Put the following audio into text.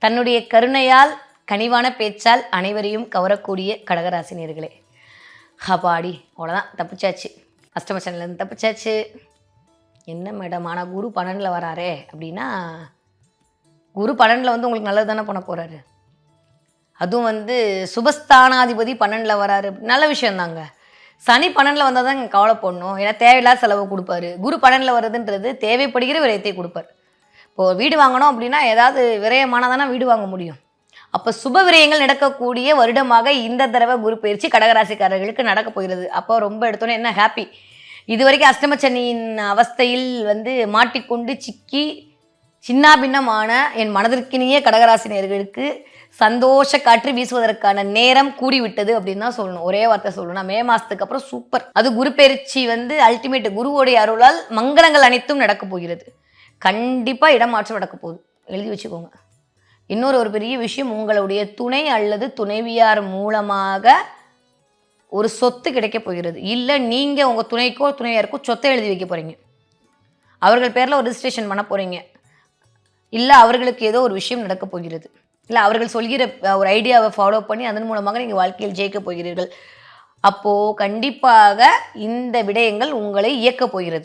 தன்னுடைய கருணையால் கனிவான பேச்சால் அனைவரையும் கவரக்கூடிய கடகராசினியர்களே, அப்பாடி அவ்வளோதான், தப்பிச்சாச்சு. அஷ்டம சனிலேருந்து தப்பிச்சாச்சு. என்ன மேடம், ஆனால் குரு 12 வராரே அப்படின்னா, குரு 12 உங்களுக்கு நல்லது தானே பண்ண போகிறாரு. அதுவும் சுபஸ்தானாதிபதி 12 வராரு, நல்ல விஷயந்தாங்க. சனி 12 வந்தால் தான் கவலை போடணும். ஏன்னா தேவையில்லாத செலவு கொடுப்பாரு. குரு 12 வருதுன்றது தேவைப்படுகிற விரயத்தை கொடுப்பார். இப்போது வீடு வாங்கணும் அப்படின்னா ஏதாவது விரயமானால் தானே வீடு வாங்க முடியும். அப்போ சுப விரயங்கள் நடக்கக்கூடிய வருடமாக இந்த தடவை குரு பயிற்சி கடகராசிக்காரர்களுக்கு நடக்க போகிறது. அப்போ ரொம்ப எடுத்தோன்னே என்ன ஹாப்பி. இது வரைக்கும் அஷ்டமச்சனியின் அவஸ்தையில் மாட்டிக்கொண்டு சிக்கி சின்னாபின்னமான என் மனதிற்கினிய கடகராசினியர்களுக்கு சந்தோஷ காற்று வீசுவதற்கான நேரம் கூடிவிட்டது அப்படின்னு தான் சொல்லணும். ஒரே வார்த்தை சொல்லணும், மே மாதத்துக்கு அப்புறம் சூப்பர். அது குரு பயிற்சி அல்டிமேட். குருவோடைய அருளால் மங்களங்கள் அனைத்தும் நடக்க போகிறது. கண்டிப்பாக இடமாற்றம் நடக்க போகுது, எழுதி வச்சுக்கோங்க. ஒரு பெரிய விஷயம், உங்களுடைய துணை அல்லது துணைவியார் மூலமாக ஒரு சொத்து கிடைக்க போகிறது. இல்லை நீங்கள் உங்கள் துணைக்கோ துணையாருக்கோ சொத்தை எழுதி வைக்க போகிறீங்க. அவர்கள் பேரில் ஒரு ரிஜிஸ்ட்ரேஷன் பண்ண போகிறீங்க. இல்லை அவர்களுக்கு ஏதோ ஒரு விஷயம் நடக்க போகிறது. இல்லை அவர்கள் சொல்கிற ஒரு ஐடியாவை ஃபாலோ பண்ணி அதன் மூலமாக நீங்கள் வாழ்க்கையில் ஜெயிக்க போகிறீர்கள். அப்போது கண்டிப்பாக இந்த விடயங்கள் உங்களை இயக்கப் போகிறது.